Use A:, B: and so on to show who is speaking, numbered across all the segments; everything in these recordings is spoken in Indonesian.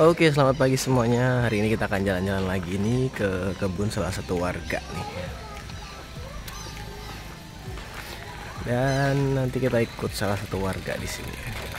A: Oke, selamat pagi semuanya. Hari ini kita akan jalan-jalan lagi nih ke kebun salah satu warga nih. Dan nanti kita ikut salah satu warga di sini.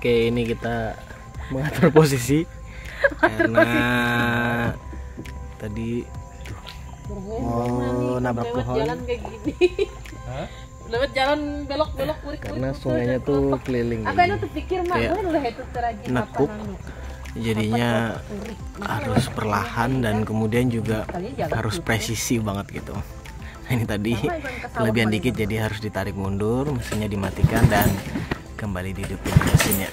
A: Oke, ini kita mengatur posisi karena tadi mau nabrak pohon.
B: Jalan kayak gini. Lewat jalan belok-belok
A: Karena sungainya tuh keliling.
B: Apa yang terpikir mah itu terajin
A: nekuk. Jadinya harus perlahan dan kemudian juga harus presisi banget gitu. Nah, ini tadi kelebihan dikit jadi harus ditarik mundur, mesinnya dimatikan dan kembali dihidupin mesinnya.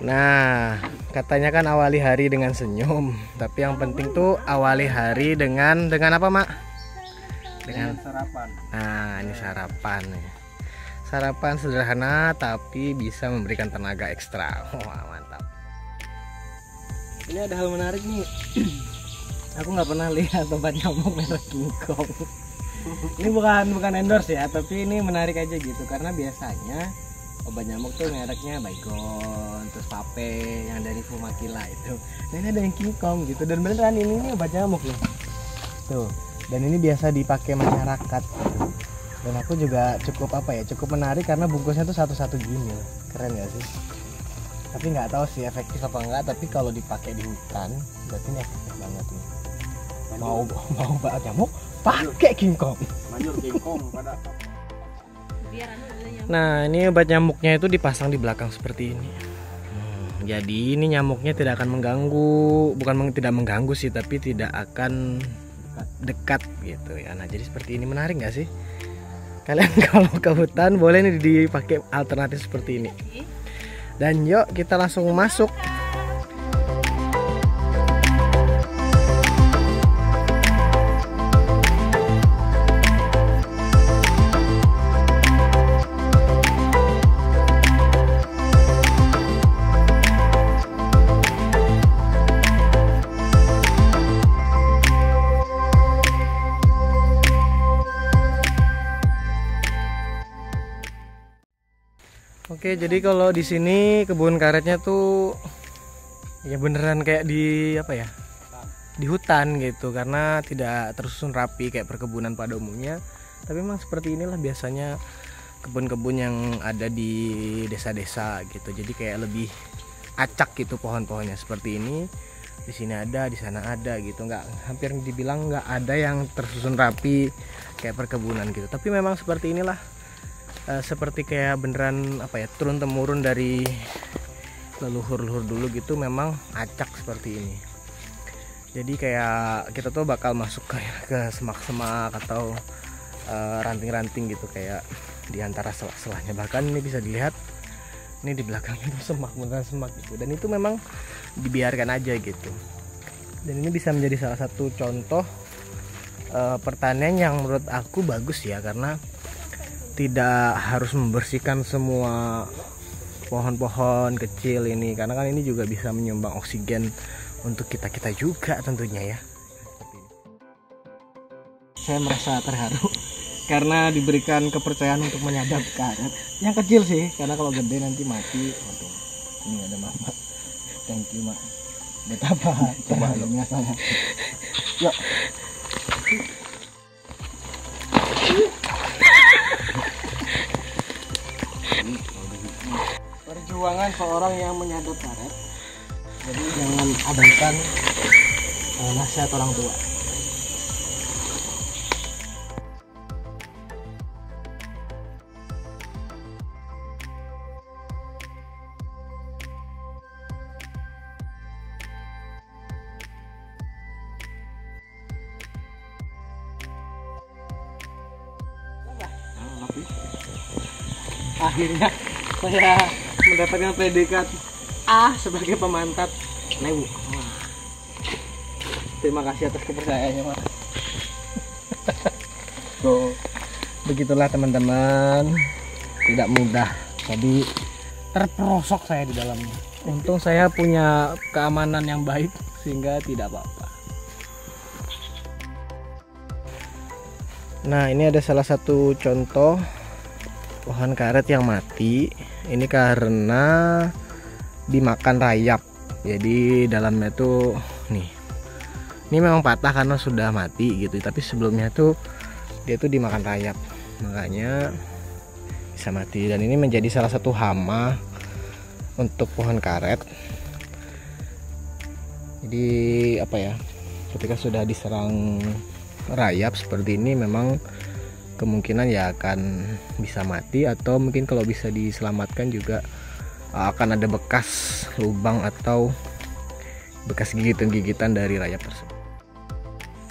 A: Nah, katanya kan awali hari dengan senyum, tapi yang penting tuh awali hari dengan apa, Mak? Dengan
C: sarapan.
A: Nah, ini sarapan nih. Sarapan sederhana tapi bisa memberikan tenaga ekstra. Wah, mantap. Ini ada hal menarik nih. Aku nggak pernah lihat obat nyamuk merek King Kong. Ini bukan endorse ya, tapi ini menarik aja gitu karena biasanya obat nyamuk tuh mereknya Baygon, terus Pape yang dari Fumakila itu. Nah, ini ada yang King Kong gitu dan beneran ini obat nyamuk nih. Tuh. Dan ini biasa dipakai masyarakat. Dan aku juga cukup menarik karena bungkusnya tuh satu-satu gini. Keren gak sih? Tapi nggak tahu sih efektif apa enggak, tapi kalau dipakai di hutan berarti ini efektif banget nih. Mau obat nyamuk pakai King Kong.
C: Manjur King Kong pada.
A: Nah, ini obat nyamuknya itu dipasang di belakang seperti ini. Jadi ini nyamuknya tidak akan mengganggu, tidak mengganggu sih, tapi tidak akan dekat gitu ya. Nah, jadi seperti ini menarik nggak sih? Kalian kalau ke hutan boleh nih dipakai alternatif seperti ini. Dan yuk kita langsung masuk. Oke, jadi kalau di sini kebun karetnya tuh ya beneran kayak di apa ya? Di hutan gitu karena tidak tersusun rapi kayak perkebunan pada umumnya. Tapi memang seperti inilah biasanya kebun-kebun yang ada di desa-desa gitu. Jadi kayak lebih acak gitu pohon-pohonnya seperti ini. Di sini ada, di sana ada gitu. Hampir dibilang nggak ada yang tersusun rapi kayak perkebunan gitu. Tapi memang seperti inilah. Seperti kayak beneran apa ya, turun temurun dari leluhur dulu gitu, memang acak seperti ini. Jadi kayak kita tuh bakal masuk ke semak-semak atau ranting-ranting gitu kayak di antara selah-selahnya. Bahkan ini bisa dilihat ini di belakangnya tuh semak, beneran semak gitu. Dan itu memang dibiarkan aja gitu. Dan ini bisa menjadi salah satu contoh pertanian yang menurut aku bagus ya, karena tidak harus membersihkan semua pohon-pohon kecil ini, karena kan ini juga bisa menyumbang oksigen untuk kita juga tentunya ya. Saya merasa terharu karena diberikan kepercayaan untuk menyadap karet yang kecil sih, karena kalau gede nanti mati. Waduh, ini ada mama. Thank you, Mak. Betapa terharunya saya. Yuk. ruangan seorang yang menyadap karet. Jadi jangan abaikan nasihat orang tua. Akhirnya saya mendapatkan predikat A sebagai pemantap Newu. Terima kasih atas kepercayaannya, Mas. So, begitulah teman-teman, tidak mudah. Jadi terperosok saya di dalamnya. Untung saya punya keamanan yang baik sehingga tidak apa-apa. Nah, ini ada salah satu contoh pohon karet yang mati. Ini karena dimakan rayap. Jadi dalamnya tuh nih, ini memang patah karena sudah mati gitu. Tapi sebelumnya tuh dia tuh dimakan rayap, makanya bisa mati. Dan ini menjadi salah satu hama untuk pohon karet. Jadi apa ya? Ketika sudah diserang rayap seperti ini, memang kemungkinan ya akan bisa mati, atau mungkin kalau bisa diselamatkan juga akan ada bekas lubang atau bekas gigitan-gigitan dari rayap tersebut.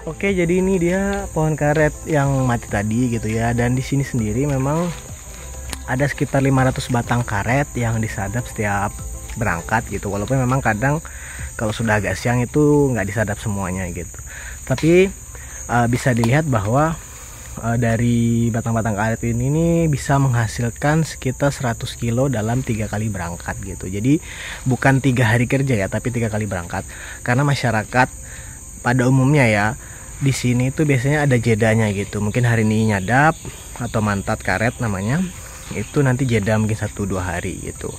A: Oke, jadi ini dia pohon karet yang mati tadi gitu ya. Dan di sini sendiri memang ada sekitar 500 batang karet yang disadap setiap berangkat gitu. Walaupun memang kadang kalau sudah agak siang itu nggak disadap semuanya gitu. Tapi bisa dilihat bahwa dari batang-batang karet ini bisa menghasilkan sekitar 100 kilo dalam 3 kali berangkat gitu. Jadi bukan 3 hari kerja ya, tapi 3 kali berangkat. Karena masyarakat pada umumnya ya di sini tuh biasanya ada jedanya gitu. Mungkin hari ini nyadap atau mantat karet namanya, itu nanti jeda mungkin 1-2 hari gitu.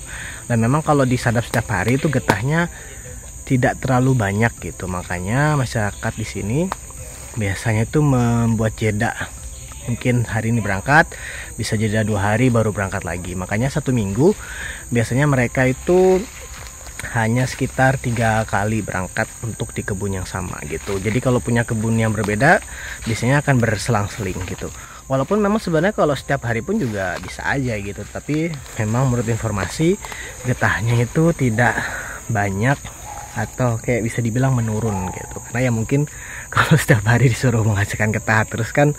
A: Dan memang kalau disadap setiap hari itu getahnya tidak terlalu banyak gitu. Makanya masyarakat di sini biasanya itu membuat jeda. Mungkin hari ini berangkat, bisa jeda 2 hari baru berangkat lagi. Makanya 1 minggu biasanya mereka itu hanya sekitar 3 kali berangkat untuk di kebun yang sama gitu. Jadi kalau punya kebun yang berbeda, biasanya akan berselang-seling gitu. Walaupun memang sebenarnya kalau setiap hari pun juga bisa aja gitu. Tapi memang menurut informasi, getahnya itu tidak banyak atau kayak bisa dibilang menurun gitu. Karena ya mungkin kalau setiap hari disuruh menghasilkan getah terus kan,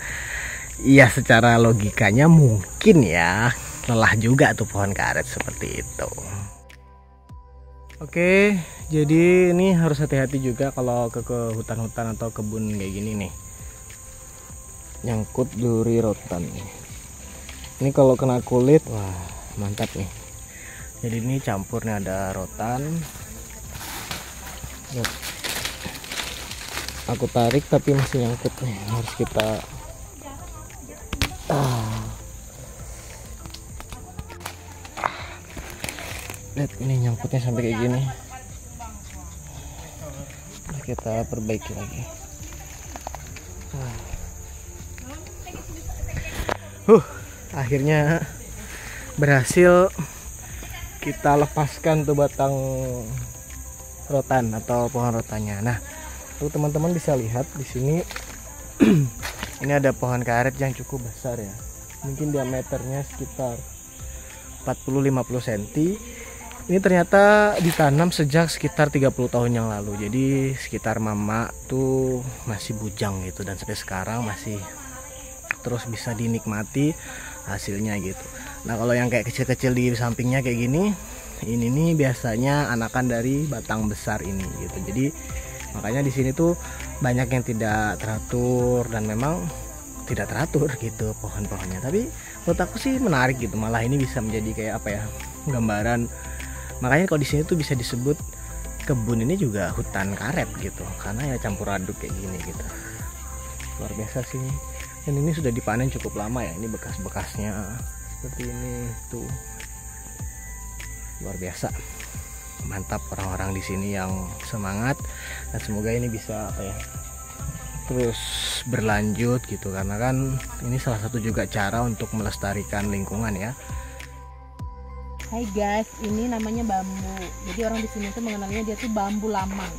A: ya secara logikanya mungkin ya lelah juga tuh pohon karet seperti itu. Oke, jadi ini harus hati-hati juga kalau ke hutan-hutan atau kebun kayak gini nih. Nyangkut duri rotan. Ini kalau kena kulit, wah mantap nih. Jadi ini campurnya ada rotan. Yuk. Aku tarik tapi masih nyangkut nih, harus kita lihat ini nyangkutnya sampai kayak gini. Kita perbaiki lagi. Akhirnya berhasil kita lepaskan tuh batang rotan atau pohon rotannya. Nah, tuh teman-teman bisa lihat di sini. Ini ada pohon karet yang cukup besar ya. Mungkin diameternya sekitar 40-50 cm. Ini ternyata ditanam sejak sekitar 30 tahun yang lalu. Jadi sekitar mama tuh masih bujang gitu, dan sampai sekarang masih terus bisa dinikmati hasilnya gitu. Nah, kalau yang kayak kecil-kecil di sampingnya kayak gini, ini nih biasanya anakan dari batang besar ini gitu. Jadi makanya di sini tuh banyak yang tidak teratur, dan memang tidak teratur gitu pohon-pohonnya. Tapi menurut aku sih menarik gitu. Malah ini bisa menjadi kayak apa ya, gambaran. Makanya kalau di sini tuh bisa disebut kebun ini juga hutan karet gitu, karena ya campur aduk kayak gini gitu. Luar biasa sih. Dan ini sudah dipanen cukup lama ya. Ini bekas-bekasnya seperti ini tuh. Luar biasa. Mantap orang-orang di sini yang semangat, dan semoga ini bisa apa ya, terus berlanjut gitu, karena kan ini salah satu juga cara untuk melestarikan lingkungan ya.
B: Hai guys, ini namanya bambu. Jadi orang di sini tuh mengenalnya dia tuh bambu lamang.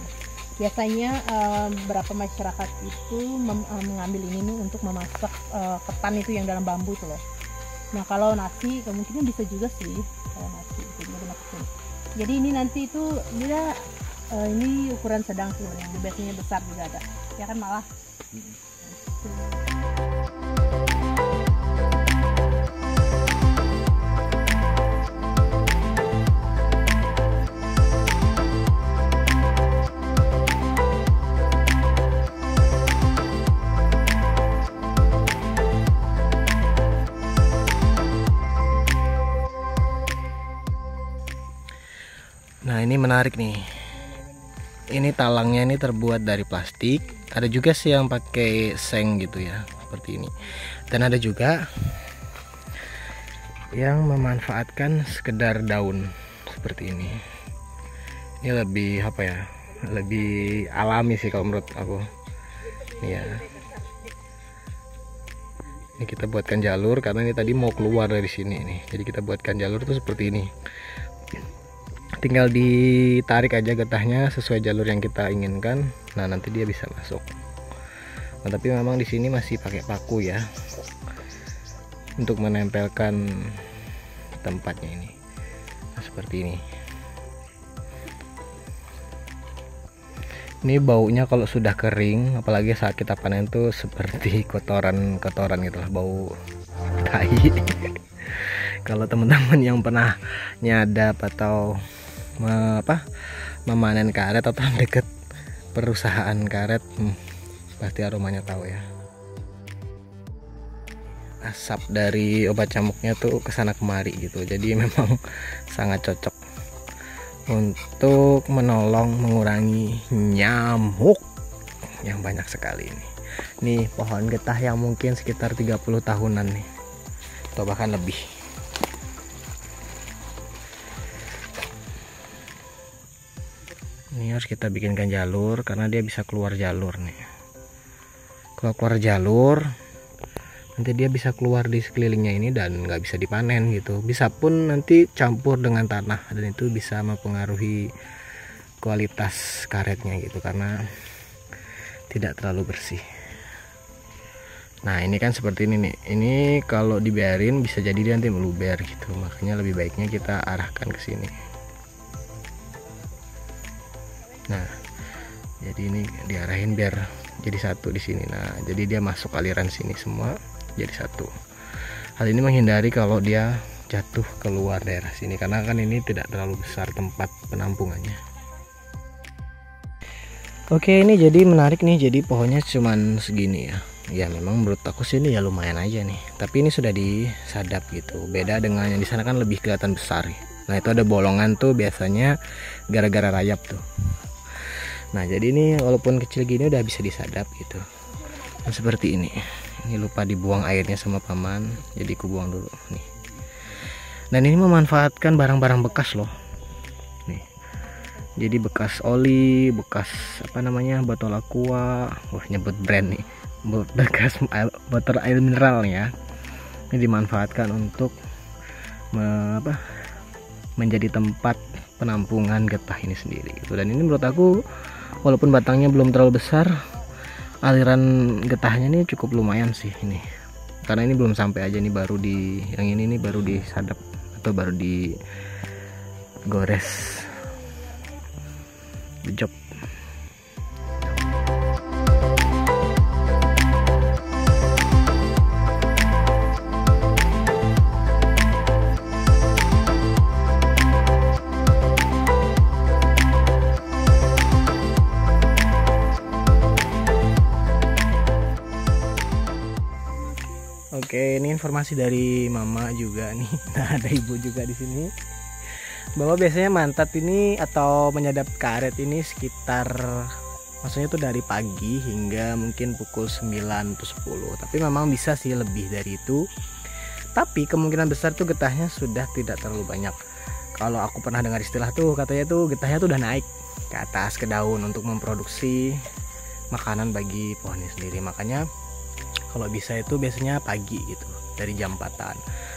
B: Biasanya beberapa masyarakat itu mengambil ini nih untuk memasak ketan itu yang dalam bambu itu loh. Nah kalau nasi kemungkinan bisa juga sih kalau nasi itu dimasukin. Jadi ini nanti itu dia ini ukuran sedang sih, yang biasanya besar juga ada. Ya kan malah.
A: Nah ini menarik nih. Ini talangnya ini terbuat dari plastik. Ada juga sih yang pakai seng gitu ya, seperti ini. Dan ada juga yang memanfaatkan sekedar daun seperti ini. Ini lebih apa ya? Lebih alami sih kalau menurut aku. Ini ya. Ini kita buatkan jalur karena ini tadi mau keluar dari sini nih. Jadi kita buatkan jalur tuh seperti ini. Tinggal ditarik aja getahnya sesuai jalur yang kita inginkan. Nah nanti dia bisa masuk. Nah, tapi memang di sini masih pakai paku ya untuk menempelkan tempatnya ini. Nah, seperti ini. Ini baunya kalau sudah kering, apalagi saat kita panen tuh seperti kotoran gitu lah, bau tai. Kalau teman-teman yang pernah nyadap atau memanen karet atau deket perusahaan karet, pasti aromanya tahu ya. Asap dari obat nyamuknya tuh kesana kemari gitu, jadi memang sangat cocok untuk menolong mengurangi nyamuk yang banyak sekali ini. Nih pohon getah yang mungkin sekitar 30 tahunan nih, atau bahkan lebih. Ini harus kita bikinkan jalur karena dia bisa keluar jalur nih. Kalau keluar jalur, nanti dia bisa keluar di sekelilingnya ini dan nggak bisa dipanen gitu. Bisa pun nanti campur dengan tanah dan itu bisa mempengaruhi kualitas karetnya gitu karena tidak terlalu bersih. Nah ini kan seperti ini nih. Ini kalau dibiarin bisa jadi dia nanti meluber gitu. Makanya lebih baiknya kita arahkan ke sini. Nah, jadi ini diarahin biar jadi satu di sini. Nah, jadi dia masuk aliran sini semua jadi satu. Hal ini menghindari kalau dia jatuh keluar daerah sini karena kan ini tidak terlalu besar tempat penampungannya. Oke, ini jadi menarik nih. Jadi pohonnya cuman segini ya. Ya memang menurut aku sih ini ya lumayan aja nih. Tapi ini sudah disadap gitu. Beda dengan yang di sana kan lebih kelihatan besar. Nah, itu ada bolongan tuh biasanya gara-gara rayap tuh. Nah jadi ini walaupun kecil gini udah bisa disadap gitu. Nah, seperti ini. Ini lupa dibuang airnya sama paman, jadi aku buang dulu nih. Dan ini memanfaatkan barang-barang bekas loh. Nih. Jadi bekas oli, bekas apa namanya botol aqua, wah nyebut brand nih. Bekas botol air mineral ya. Ini dimanfaatkan untuk menjadi tempat penampungan getah ini sendiri gitu. Dan ini menurut aku walaupun batangnya belum terlalu besar, aliran getahnya ini cukup lumayan sih ini. Karena ini belum sampai aja nih, baru di yang ini nih baru disadap atau baru digores. Good job. Oke, ini informasi dari mama juga nih. Nah, ada ibu juga di sini. Bahwa biasanya mantat ini atau menyadap karet ini sekitar, maksudnya tuh dari pagi hingga mungkin pukul 9 atau 10. Tapi memang bisa sih lebih dari itu. Tapi kemungkinan besar tuh getahnya sudah tidak terlalu banyak. Kalau aku pernah dengar istilah tuh katanya tuh getahnya tuh udah naik ke atas ke daun untuk memproduksi makanan bagi pohonnya sendiri. Makanya kalau bisa itu biasanya pagi gitu, dari jam 4-an.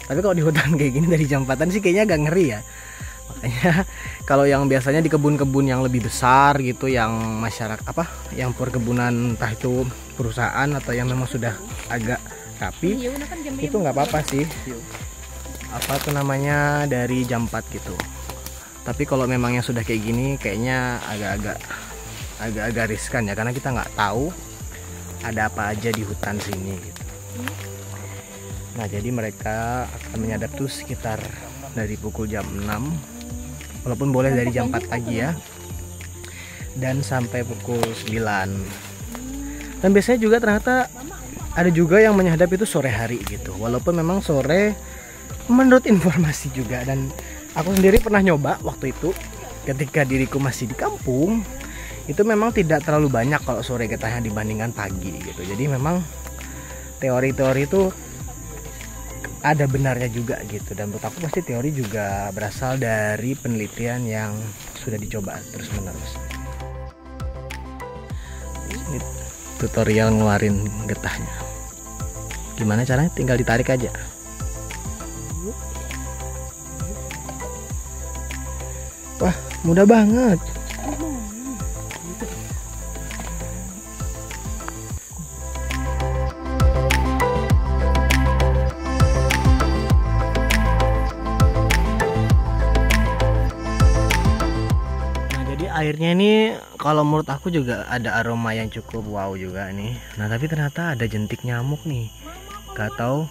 A: Tapi kalau di hutan kayak gini dari jam 4-an sih kayaknya agak ngeri ya. Makanya kalau yang biasanya di kebun-kebun yang lebih besar gitu, yang masyarakat yang perkebunan entah itu perusahaan atau yang memang sudah agak rapi, itu nggak apa-apa sih. Apa tuh namanya, dari jam 4 gitu. Tapi kalau memang yang sudah kayak gini kayaknya agak riskan ya, karena kita nggak tahu ada apa aja di hutan sini gitu. Nah, jadi mereka akan menyadap tuh sekitar dari pukul jam 6, walaupun boleh dari jam 4 pagi ya, dan sampai pukul 9. Dan biasanya juga ternyata ada juga yang menyadap itu sore hari gitu, walaupun memang sore menurut informasi juga. Dan aku sendiri pernah nyoba waktu itu ketika diriku masih di kampung, itu memang tidak terlalu banyak kalau sore getahnya dibandingkan pagi gitu. Jadi memang teori-teori itu ada benarnya juga gitu, dan menurut aku pasti teori juga berasal dari penelitian yang sudah dicoba terus menerus. Ini tutorial ngeluarin getahnya. Gimana caranya? Tinggal ditarik aja. Wah, mudah banget. Airnya ini kalau menurut aku juga ada aroma yang cukup wow juga nih. Nah, tapi ternyata ada jentik nyamuk nih. Gak tahu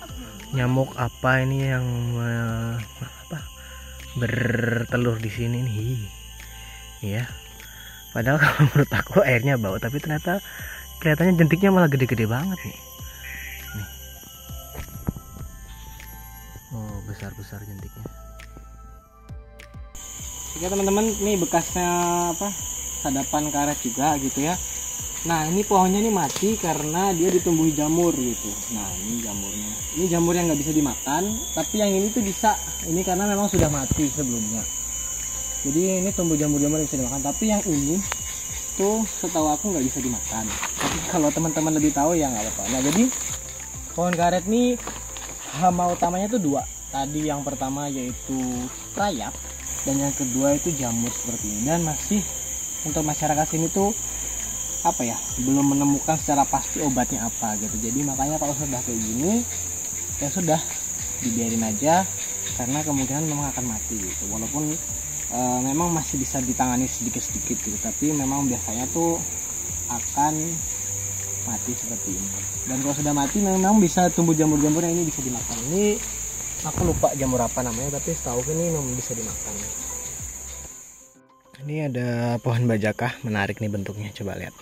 A: nyamuk apa ini yang bertelur di sini nih. Ya. Padahal kalau menurut aku airnya bau, tapi ternyata kelihatannya jentiknya malah gede-gede banget nih. Nih. Oh, besar-besar jentiknya. Oke teman-teman, ini bekasnya sadapan karet juga gitu ya. Nah, ini pohonnya ini mati karena dia ditumbuhi jamur gitu. Nah, ini jamurnya. Ini jamur yang nggak bisa dimakan, tapi yang ini tuh bisa. Ini karena memang sudah mati sebelumnya. Jadi ini tumbuh jamur-jamur yang bisa dimakan. Tapi yang ini tuh setahu aku nggak bisa dimakan. Tapi kalau teman-teman lebih tahu ya nggak apa-apa. Nah, jadi pohon karet ini hama utamanya tuh 2. Tadi yang pertama yaitu rayap, dan yang kedua itu jamur seperti ini. Dan masih untuk masyarakat sini tuh belum menemukan secara pasti obatnya apa gitu. Jadi makanya kalau sudah kayak gini ya sudah dibiarin aja, karena kemungkinan memang akan mati gitu. Walaupun memang masih bisa ditangani sedikit-sedikit gitu, tapi memang biasanya tuh akan mati seperti ini. Dan kalau sudah mati memang bisa tumbuh jamur-jamur yang ini bisa dimakan. Ini aku lupa jamur apa namanya, tapi setahu ini memang bisa dimakan. Ini ada pohon bajakah, menarik nih bentuknya, coba lihat.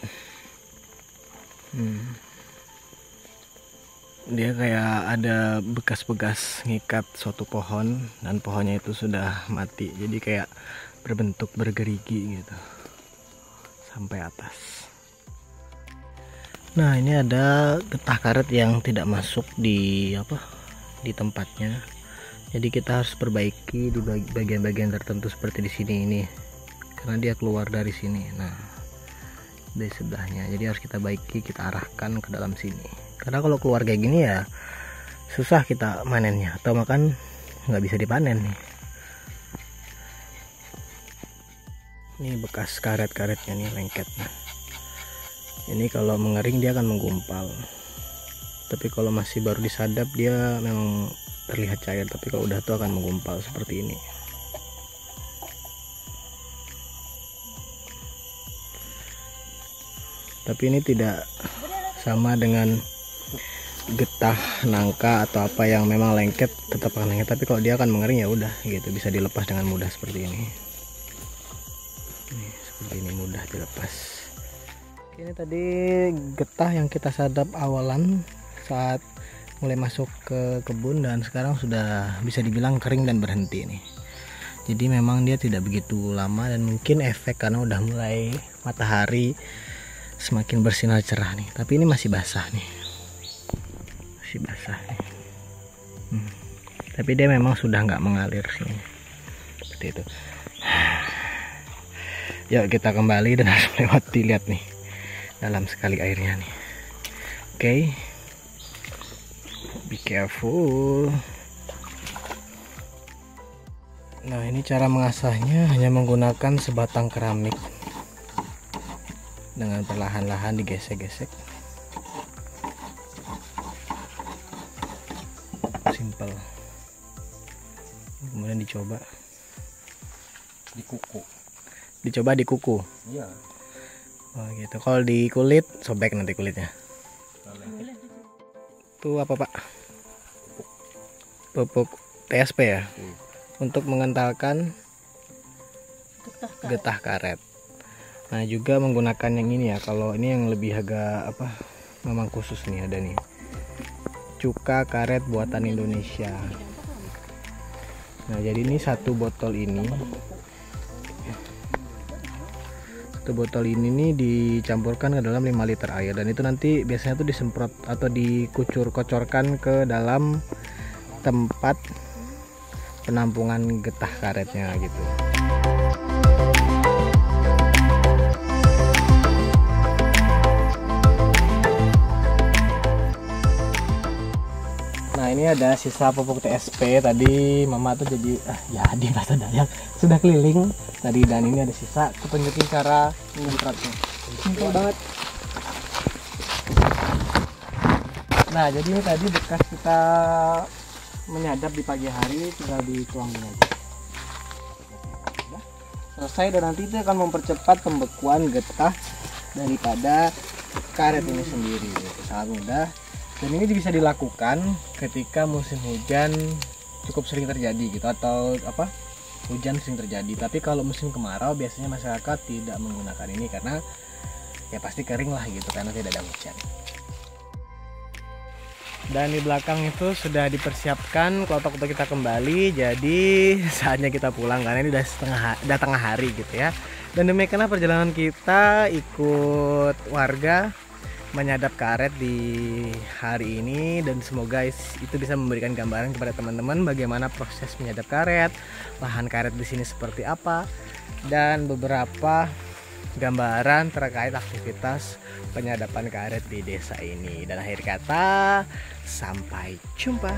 A: Dia kayak ada bekas-bekas ngikat suatu pohon, dan pohonnya itu sudah mati, jadi kayak berbentuk bergerigi gitu sampai atas. Nah, ini ada getah karet yang tidak masuk di tempatnya. Jadi kita harus perbaiki di bagian-bagian tertentu seperti di sini ini, karena dia keluar dari sini. Nah, dari sebelahnya, jadi harus kita baiki, kita arahkan ke dalam sini. Karena kalau keluar kayak gini ya susah kita manennya, atau makan nggak bisa dipanen nih. Ini bekas karet-karetnya nih, lengketnya. Ini kalau mengering dia akan menggumpal. Tapi kalau masih baru disadap dia memang terlihat cair, tapi kalau udah tuh akan menggumpal seperti ini. Tapi ini tidak sama dengan getah nangka atau apa yang memang lengket, tetap akan lengket. Tapi kalau dia akan mengering ya udah gitu, bisa dilepas dengan mudah seperti ini. Seperti ini mudah dilepas. Ini tadi getah yang kita sadap awalan saat mulai masuk ke kebun, dan sekarang sudah bisa dibilang kering dan berhenti nih. Jadi memang dia tidak begitu lama, dan mungkin efek karena udah mulai matahari semakin bersinar cerah nih. Tapi ini masih basah nih, masih basah nih. Tapi dia memang sudah nggak mengalir sih, seperti itu. Yuk kita kembali dan harus melewati, lihat nih, dalam sekali airnya nih. Oke. Be careful. Nah, ini cara mengasahnya hanya menggunakan sebatang keramik. Dengan perlahan-lahan digesek-gesek. Simple. Kemudian dicoba
C: di kuku.
A: Dicoba di kuku.
C: Iya.
A: Oh gitu. Kalau di kulit sobek nanti kulitnya. Itu apa Pak? Pupuk TSP ya. Untuk mengentalkan getah karet. Nah juga menggunakan yang ini ya. Kalau ini yang lebih agak apa? Memang khusus nih ada nih. Cuka karet buatan Indonesia. Nah jadi ini satu botol ini nih dicampurkan ke dalam 5 liter air, dan itu nanti biasanya tuh disemprot atau dikucur-kocorkan ke dalam tempat penampungan getah karetnya gitu. Nah ini ada sisa pupuk TSP tadi mama tuh jadi di bahasa Dayak sudah keliling tadi, dan ini ada sisa. Aku tunjukin cara menyemprotnya. Simpel banget. Nah jadi ini tadi bekas kita menyadap di pagi hari, tinggal dituangin aja. Udah selesai, dan nanti itu akan mempercepat pembekuan getah daripada karet ini sendiri. Sangat mudah. Dan ini bisa dilakukan ketika musim hujan cukup sering terjadi gitu, atau apa, hujan sering terjadi. Tapi kalau musim kemarau biasanya masyarakat tidak menggunakan ini karena ya pasti kering lah gitu, karena tidak ada hujan. Dan di belakang itu sudah dipersiapkan kelotok untuk kita kembali. Jadi saatnya kita pulang karena ini udah tengah hari gitu ya. Dan demikianlah perjalanan kita ikut warga menyadap karet di hari ini, dan semoga itu bisa memberikan gambaran kepada teman-teman bagaimana proses menyadap karet, lahan karet di sini seperti apa, dan beberapa gambaran terkait aktivitas penyadapan karet di desa ini. Dan akhir kata, sampai jumpa.